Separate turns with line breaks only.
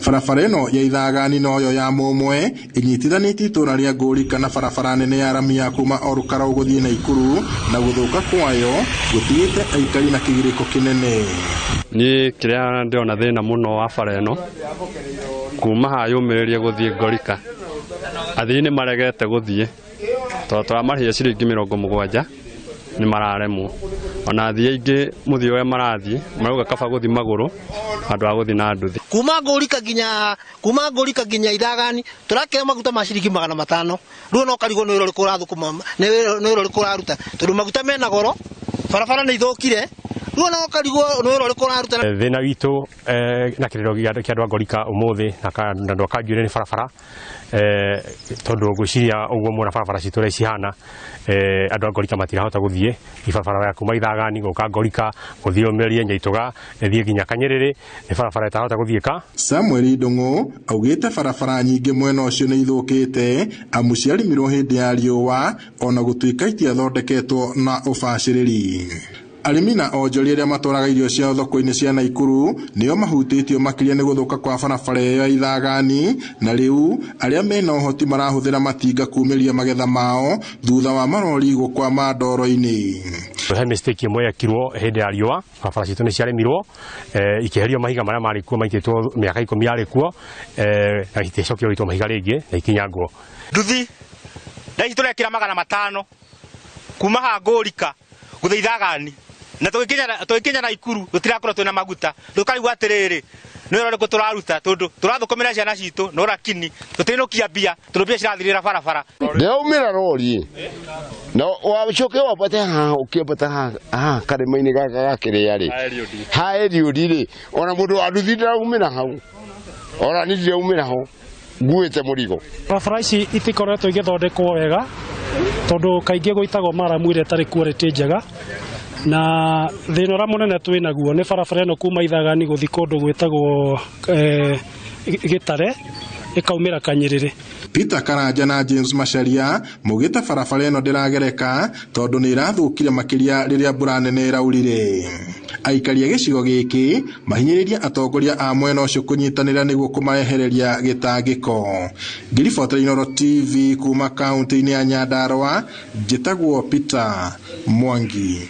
Barabara ĩno ya Ithagani noyo ya Mũmwe inyitithanĩtie itũra rĩa Ngũrika na barabara nene ya rami ya kuma Olkarau gũthiĩ Naikuru, na gũthũka kwayo gũtigĩte aikari na kĩgirĩko kĩnene.
Ni kĩrĩa ndĩona thĩna mũno wa bara ĩno kuma haha yũmĩrĩrie gũthiĩ Ngũrika, athii nĩ maregete gũthiĩ tondũ twamarĩhire ciringi 70 nĩ mararemwo. Ona athii aingĩ mũthio we marathiĩ marauga kaba gũthiĩ magũrũ andũ a gũthiĩ na nduthi.
Kuma Ngũrika nginya Ithagani turakĩra maguta ma ciringi 500. Rĩu no karigwo nĩ wĩra ũrĩkũ ũrathũkũma, nĩ wĩra ũrĩkũ ũraruta tondũ maguta mena goro, barabara nĩ ithũkire. Rĩu no karigwo nĩ wĩra ũrĩkũ ũraruta.
Thĩna witũ na kĩrĩro gĩa andũ a Ngũrika ũmũthĩ na andũ a Kanjuĩrĩ nĩ barabara, tondũ ngwĩciria ũguo muona barabara citũ ũrĩa cihana, andũ a Ngũrika matirahota gũthiĩ barabara ya kuma Ithagani gũka Ngũrika gũthiĩ yũmĩrĩrie Nyaitũga ĩthiĩ nginya Kanyĩrĩrĩ nĩ barabara ĩtahota gũthiĩka. Samuel
Ndung'u augĩte barabara nyingĩ mwena ũcio nĩ ithũkĩte amu ciarimirwo hĩndĩ ya riũa ona gũtuĩka itiathondeketwo na ũbacĩrĩri. Arĩmi na onjoria arĩa matwaraga irio ciao thoko-inĩ cia Naikuru nĩo mahutĩtio makĩria nĩ gũthũka kwa barabara ĩyo ya Ithagani, na rĩu arĩa mena ũhoti marahũthĩra matinga kumĩria magetha mao thutha wa marori gũkwama ndoro-inĩ.
He mistake ĩmwe yekirwo hĩndĩ ya riũa, barabara citũ nĩ ciaremirwo ikĩherio mahiga marĩa marĩ kuo maitĩtwo mĩaka 10 yarĩ kuo, na iticokio gũitwo mahiga rĩngĩ na ikinyangwo.
Nduthi ndaici tũrekĩra 500 kuma haha Ngũrika gũthiĩ Ithagani, na tũgĩkinya Naikuru tũtirakorwo twĩna maguta. Tũkarigwo atĩrĩrĩ nĩ wĩra ũrĩkũ tũraruta tondũ tũrathũkũmĩra ciana citũ no rakini tũtinũkia mbia tondũ mbia cirathirĩra barabara.
Ndaumĩra rori na wacoke wapate haha ũkĩambata haha karĩma-inĩ gaka gakĩrĩa rĩ ha Eliudi rĩ, ona mũndũ wa nduthi ndaraumĩra hau, ona niĩ ndiraumĩra ho nguĩte mũrigo.
Barabara ici itikoretwo igĩthondekwo wega tondũ kaingĩ gũitagwo maramu ĩrĩa ĩtarĩ quality njega, na thĩna ũrĩa mũnene twĩnaguo nĩ barabara ĩno kuma Ithagani gũthiĩ kũndũ gwĩtagwo Gĩtare ĩkaumĩra Kanyĩrĩrĩ.
Peter Karanja na James Macharia mugĩte barabara ĩno ndĩragereka tondũ nĩ ĩrathũkire makĩria rĩrĩa mbura nene ĩraurire. Aikari a gĩcigo gĩkĩ mahinyĩrĩria atongoria a mwena ũcio kũnyitanĩra nĩguo kũmarehereria gĩtangĩko. Ngiribotera Inooro TV kuma kaunti-inĩ ya Nyandarua, njĩtagwo Peter Mwangi.